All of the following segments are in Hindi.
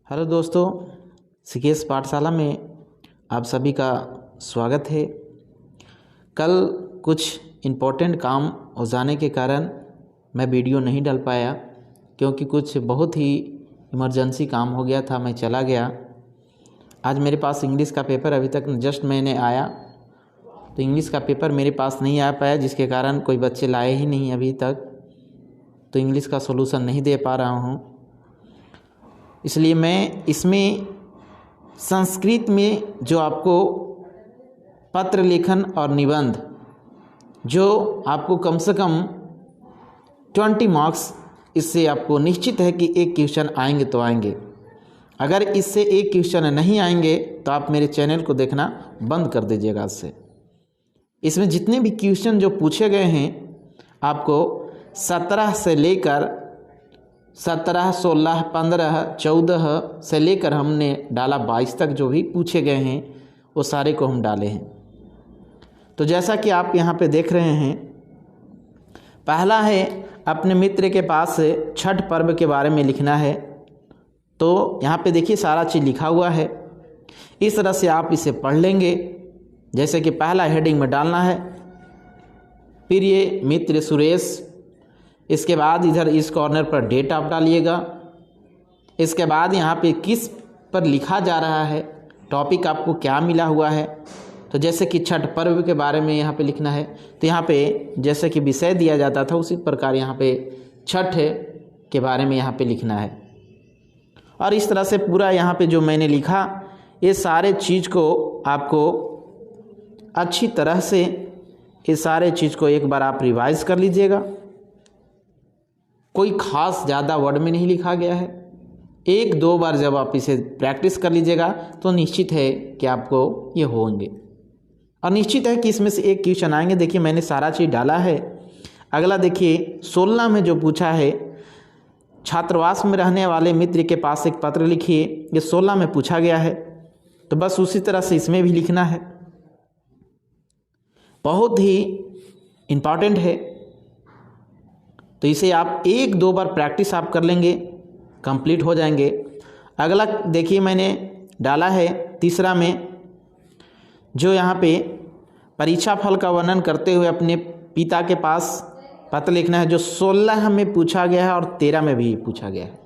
हेलो दोस्तों, सीकेएस पाठशाला में आप सभी का स्वागत है। कल कुछ इम्पोर्टेंट काम हो जाने के कारण मैं वीडियो नहीं डाल पाया, क्योंकि कुछ बहुत ही इमरजेंसी काम हो गया था, मैं चला गया। आज मेरे पास इंग्लिश का पेपर अभी तक जस्ट मैंने आया, तो इंग्लिश का पेपर मेरे पास नहीं आ पाया, जिसके कारण कोई बच्चे लाए ही नहीं अभी तक, तो इंग्लिश का सॉल्यूशन नहीं दे पा रहा हूँ। इसलिए मैं इसमें संस्कृत में जो आपको पत्र लेखन और निबंध जो आपको कम से कम 20 मार्क्स इससे आपको निश्चित है कि एक क्वेश्चन आएंगे तो आएंगे। अगर इससे एक क्वेश्चन नहीं आएंगे तो आप मेरे चैनल को देखना बंद कर दीजिएगा। इसमें जितने भी क्वेश्चन जो पूछे गए हैं आपको 17 से लेकर 17, 16, 15, 14 से लेकर हमने डाला 22 तक जो भी पूछे गए हैं वो सारे को हम डाले हैं। तो जैसा कि आप यहाँ पे देख रहे हैं, पहला है अपने मित्र के पास छठ पर्व के बारे में लिखना है। तो यहाँ पे देखिए सारा चीज़ लिखा हुआ है, इस तरह से आप इसे पढ़ लेंगे। जैसे कि पहला हेडिंग में डालना है प्रिय मित्र सुरेश, इसके बाद इधर इस कॉर्नर पर डेट आप डालिएगा। इसके बाद यहाँ पे किस पर लिखा जा रहा है, टॉपिक आपको क्या मिला हुआ है। तो जैसे कि छठ पर्व के बारे में यहाँ पे लिखना है, तो यहाँ पे जैसे कि विषय दिया जाता था उसी प्रकार यहाँ पे छठ के बारे में यहाँ पे लिखना है। और इस तरह से पूरा यहाँ पे जो मैंने लिखा, ये सारे चीज़ को आपको अच्छी तरह से ये सारे चीज़ को एक बार आप रिवाइज कर लीजिएगा। कोई ख़ास ज़्यादा वर्ड में नहीं लिखा गया है। एक दो बार जब आप इसे प्रैक्टिस कर लीजिएगा तो निश्चित है कि आपको ये होंगे, और निश्चित है कि इसमें से एक क्वेश्चन आएंगे। देखिए मैंने सारा चीज़ डाला है। अगला देखिए 16 में जो पूछा है, छात्रावास में रहने वाले मित्र के पास एक पत्र लिखिए, ये 16 में पूछा गया है। तो बस उसी तरह से इसमें भी लिखना है, बहुत ही इम्पॉर्टेंट है। तो इसे आप एक दो बार प्रैक्टिस आप कर लेंगे, कंप्लीट हो जाएंगे। अगला देखिए मैंने डाला है तीसरा में, जो यहाँ पे परीक्षा फल का वर्णन करते हुए अपने पिता के पास पत्र लिखना है, जो 16 में पूछा गया है और 13 में भी पूछा गया है।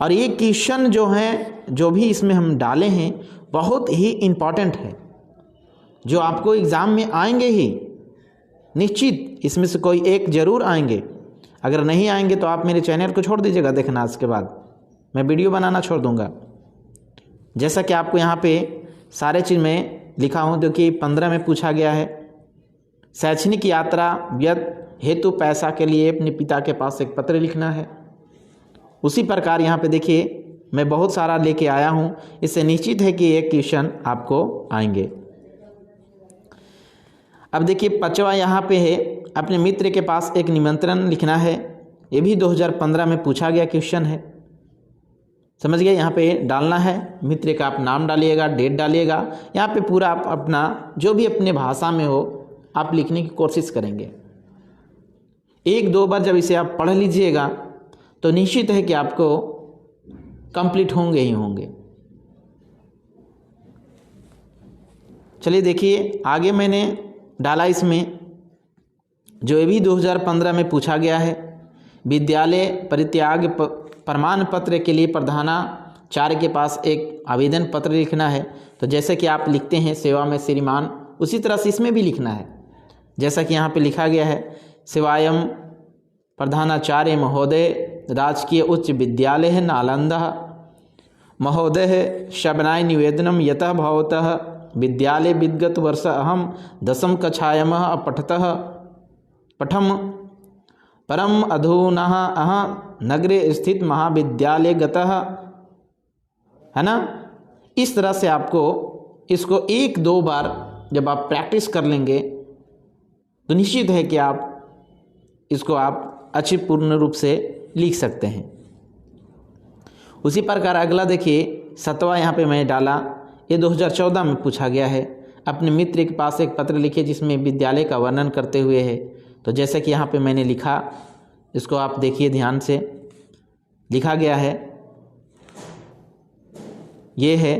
और ये क्वेश्चन जो हैं, जो भी इसमें हम डाले हैं, बहुत ही इम्पॉर्टेंट है, जो आपको एग्ज़ाम में आएंगे ही निश्चित। इसमें से कोई एक ज़रूर आएंगे, अगर नहीं आएंगे तो आप मेरे चैनल को छोड़ दीजिएगा देखना, इसके बाद मैं वीडियो बनाना छोड़ दूंगा। जैसा कि आपको यहाँ पे सारे चीज़ में लिखा हूँ। देखिए 15 में पूछा गया है, शैक्षणिक यात्रा व्यय हेतु पैसा के लिए अपने पिता के पास एक पत्र लिखना है। उसी प्रकार यहाँ पे देखिए मैं बहुत सारा लेके आया हूँ, इससे निश्चित है कि एक क्वेश्चन आपको आएंगे। अब देखिए 5वां यहाँ पे है, अपने मित्र के पास एक निमंत्रण लिखना है। ये भी 2015 में पूछा गया क्वेश्चन है, समझ गए। यहाँ पे डालना है मित्र का, आप नाम डालिएगा, डेट डालिएगा। यहाँ पे पूरा आप अपना जो भी अपने भाषा में हो आप लिखने की कोशिश करेंगे। एक दो बार जब इसे आप पढ़ लीजिएगा तो निश्चित है कि आपको कंप्लीट होंगे ही होंगे। चलिए देखिए आगे मैंने डाला इसमें, जो ये भी 2015 में पूछा गया है, विद्यालय परित्याग प्रमाण पत्र के लिए प्रधानाचार्य के पास एक आवेदन पत्र लिखना है। तो जैसे कि आप लिखते हैं सेवा में श्रीमान, उसी तरह से इसमें भी लिखना है। जैसा कि यहाँ पे लिखा गया है, सेवायम प्रधानाचार्य महोदय राजकीय उच्च विद्यालय नालंदा महोदय शबनाय निवेदनम यतः भवतः विद्यालय विद्गत वर्ष अहम 10वीं कक्षायां पठम परम अधुना अह नगरे स्थित महाविद्यालय गतः, है ना। इस तरह से आपको इसको एक दो बार जब आप प्रैक्टिस कर लेंगे तो निश्चित है कि आप इसको आप अच्छी पूर्ण रूप से लिख सकते हैं। उसी प्रकार अगला देखिए 7वां यहाँ पे मैं डाला, ये 2014 में पूछा गया है, अपने मित्र के पास एक पत्र लिखे जिसमें विद्यालय का वर्णन करते हुए है। तो जैसे कि यहाँ पे मैंने लिखा, इसको आप देखिए ध्यान से, लिखा गया है ये है,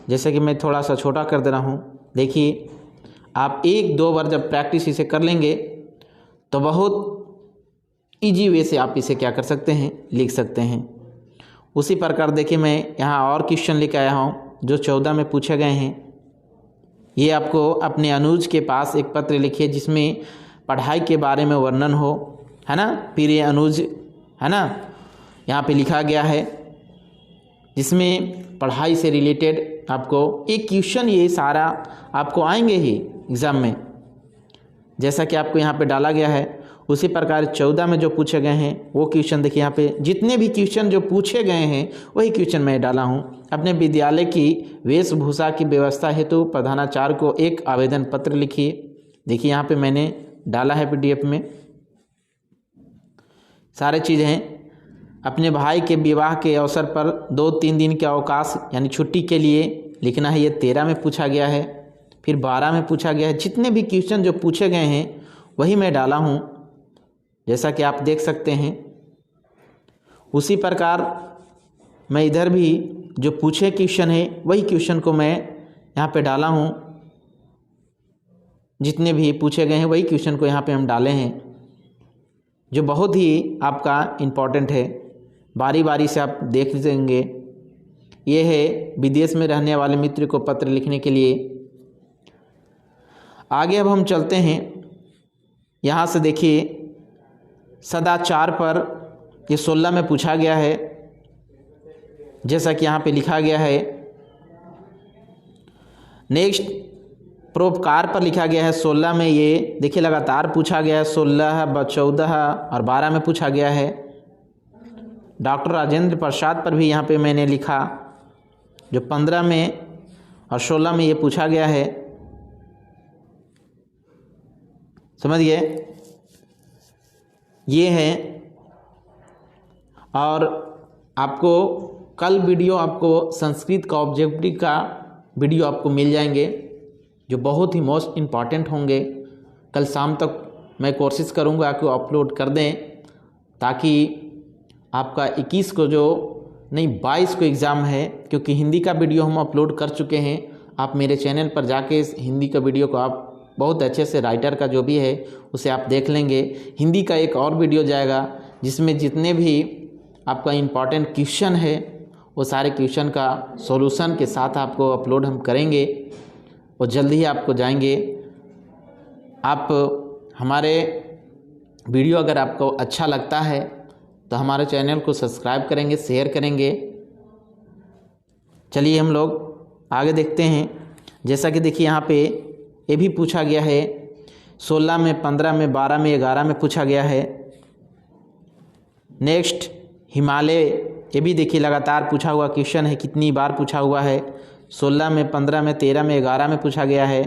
जैसे कि मैं थोड़ा सा छोटा कर दे रहा हूँ। देखिए, आप 1-2 बार जब प्रैक्टिस इसे कर लेंगे तो बहुत इजी वे से आप इसे क्या कर सकते हैं, लिख सकते हैं। उसी प्रकार देखिए, मैं यहाँ और क्वेश्चन लेकर आया हूँ जो 14 में पूछे गए हैं। ये आपको अपने अनुज के पास एक पत्र लिखिए जिसमें पढ़ाई के बारे में वर्णन हो, है ना। प्रिय अनुज, है ना, यहाँ पे लिखा गया है, जिसमें पढ़ाई से रिलेटेड आपको एक क्वेश्चन, ये सारा आपको आएंगे ही एग्ज़ाम में, जैसा कि आपको यहाँ पे डाला गया है। उसी प्रकार 14 में जो पूछे गए हैं वो क्वेश्चन देखिए, यहाँ पे जितने भी क्वेश्चन जो पूछे गए हैं वही क्वेश्चन मैं डाला हूँ। अपने विद्यालय की वेशभूषा की व्यवस्था हेतु प्रधानाचार्य को एक आवेदन पत्र लिखिए। देखिए, यहाँ पे मैंने डाला है PDF में, सारे चीज़ हैं। अपने भाई के विवाह के अवसर पर 2-3 दिन के अवकाश यानी छुट्टी के लिए लिखना है। ये 13 में पूछा गया है, फिर 12 में पूछा गया है। जितने भी क्वेश्चन जो पूछे गए हैं वही मैं डाला हूँ, जैसा कि आप देख सकते हैं। उसी प्रकार मैं इधर भी जो पूछे क्वेश्चन है वही क्वेश्चन को मैं यहाँ पे डाला हूँ। जितने भी पूछे गए हैं वही क्वेश्चन को यहाँ पे हम डाले हैं, जो बहुत ही आपका इम्पोर्टेंट है। बारी बारी से आप देख लेंगे। ये है विदेश में रहने वाले मित्र को पत्र लिखने के लिए। आगे अब हम चलते हैं। यहाँ से देखिए, सदाचार पर ये 16 में पूछा गया है, जैसा कि यहाँ पे लिखा गया है। नेक्स्ट, परोपकार पर लिखा गया है 16 में। ये देखिए लगातार पूछा गया है, 16, 14 और 12 में पूछा गया है। डॉक्टर राजेंद्र प्रसाद पर भी यहाँ पे मैंने लिखा, जो 15 में और 16 में ये पूछा गया है। समझ गए, ये है। और आपको कल वीडियो, आपको संस्कृत का ऑब्जेक्टिव का वीडियो आपको मिल जाएंगे, जो बहुत ही मोस्ट इम्पॉर्टेंट होंगे। कल शाम तक मैं कोशिश करूँगा कि अपलोड कर दें, ताकि आपका 21 को जो नहीं 22 को एग्ज़ाम है, क्योंकि हिंदी का वीडियो हम अपलोड कर चुके हैं। आप मेरे चैनल पर जाके इस हिंदी का वीडियो को आप बहुत अच्छे से, राइटर का जो भी है उसे आप देख लेंगे। हिंदी का एक और वीडियो जाएगा जिसमें जितने भी आपका इम्पॉर्टेंट क्वेश्चन है वो सारे क्वेश्चन का सॉल्यूशन के साथ आपको अपलोड हम करेंगे, और जल्दी ही आपको जाएंगे। आप हमारे वीडियो अगर आपको अच्छा लगता है तो हमारे चैनल को सब्सक्राइब करेंगे, शेयर करेंगे। चलिए हम लोग आगे देखते हैं। जैसा कि देखिए, यहाँ पे ये भी पूछा गया है, 16 में, 15 में, 12 में, 11 में पूछा गया है। नेक्स्ट, हिमालय, ये भी देखिए लगातार पूछा हुआ क्वेश्चन है, कितनी बार पूछा हुआ है। 16 में, 15 में, 13 में, 11 में पूछा गया है।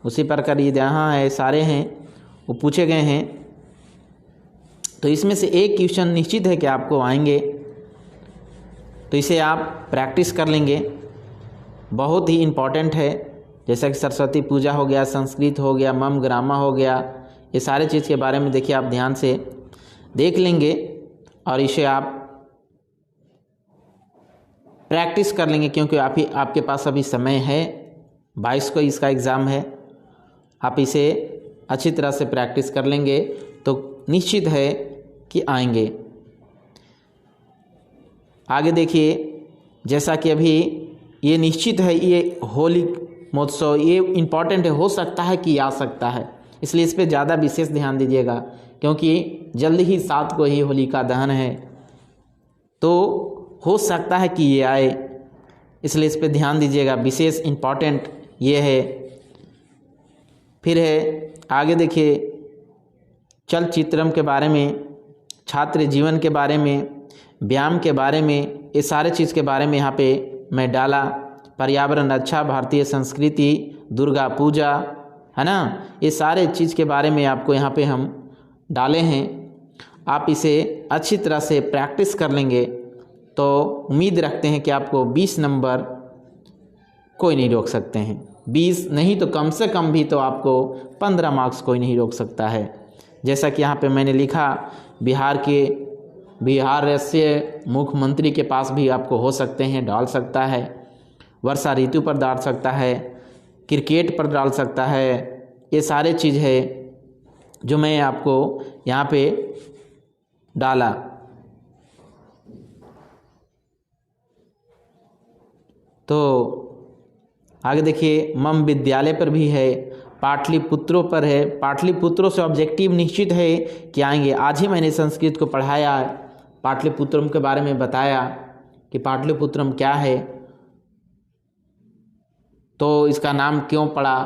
उसी प्रकार ये यहाँ है, सारे हैं वो पूछे गए हैं। तो इसमें से एक क्वेश्चन निश्चित है कि आपको आएंगे, तो इसे आप प्रैक्टिस कर लेंगे। बहुत ही इम्पॉर्टेंट है, जैसा कि सरस्वती पूजा हो गया, संस्कृत हो गया, मम ग्रामा हो गया, ये सारे चीज़ के बारे में देखिए आप ध्यान से देख लेंगे और इसे आप प्रैक्टिस कर लेंगे, क्योंकि आपके पास अभी समय है। 22 को इसका एग्ज़ाम है। आप इसे अच्छी तरह से प्रैक्टिस कर लेंगे तो निश्चित है कि आएंगे। आगे देखिए, जैसा कि अभी ये निश्चित है, ये होली महोत्सव ये इम्पॉर्टेंट है, हो सकता है कि आ सकता है, इसलिए इस पर ज़्यादा विशेष ध्यान दीजिएगा, क्योंकि जल्द ही 7 को ही होलिका दहन है, तो हो सकता है कि ये आए, इसलिए इस पर ध्यान दीजिएगा। विशेष इम्पॉर्टेंट ये है। फिर है आगे देखिए, चलचित्रम के बारे में, छात्र जीवन के बारे में, व्यायाम के बारे में, ये सारे चीज़ के बारे में यहाँ पे मैं डाला। पर्यावरण रक्षा, भारतीय संस्कृति, दुर्गा पूजा, है ना, ये सारे चीज़ के बारे में आपको यहाँ पे हम डाले हैं। आप इसे अच्छी तरह से प्रैक्टिस कर लेंगे तो उम्मीद रखते हैं कि आपको 20 नंबर कोई नहीं रोक सकते हैं। 20 नहीं तो कम से कम भी तो आपको 15 मार्क्स कोई नहीं रोक सकता है। जैसा कि यहाँ पे मैंने लिखा, बिहार के बिहार राज्य मुख्यमंत्री के पास भी आपको हो सकते हैं, डाल सकता है, वर्षा ऋतु पर डाल सकता है, क्रिकेट पर डाल सकता है। ये सारे चीज़ है जो मैं आपको यहाँ पे डाला। तो आगे देखिए, मम विद्यालय पर भी है, पाटलिपुत्रों पर है। पाटलिपुत्रों से ऑब्जेक्टिव निश्चित है कि आएंगे। आज ही मैंने संस्कृत को पढ़ाया, पाटलिपुत्रम के बारे में बताया कि पाटलिपुत्रम क्या है, तो इसका नाम क्यों पड़ा,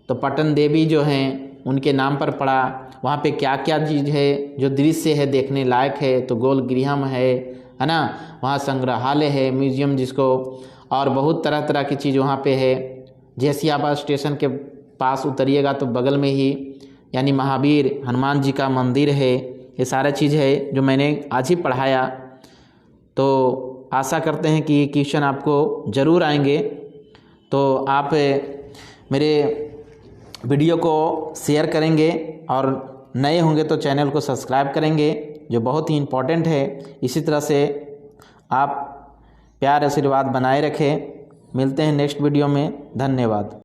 तो पटन देवी जो हैं उनके नाम पर पड़ा। वहाँ पे क्या क्या चीज़ है जो दृश्य है देखने लायक है, तो गोल गृहम है ना, वहाँ संग्रहालय है, म्यूजियम जिसको, और बहुत तरह तरह की चीज़ वहाँ पे है। जैसियाबाद स्टेशन के पास उतरिएगा तो बगल में ही यानी महावीर हनुमान जी का मंदिर है। ये सारा चीज़ है जो मैंने आज ही पढ़ाया। तो आशा करते हैं कि ये क्वेश्चन आपको ज़रूर आएंगे। तो आप मेरे वीडियो को शेयर करेंगे और नए होंगे तो चैनल को सब्सक्राइब करेंगे, जो बहुत ही इम्पोर्टेंट है। इसी तरह से आप प्यार आशीर्वाद बनाए रखें। मिलते हैं नेक्स्ट वीडियो में। धन्यवाद।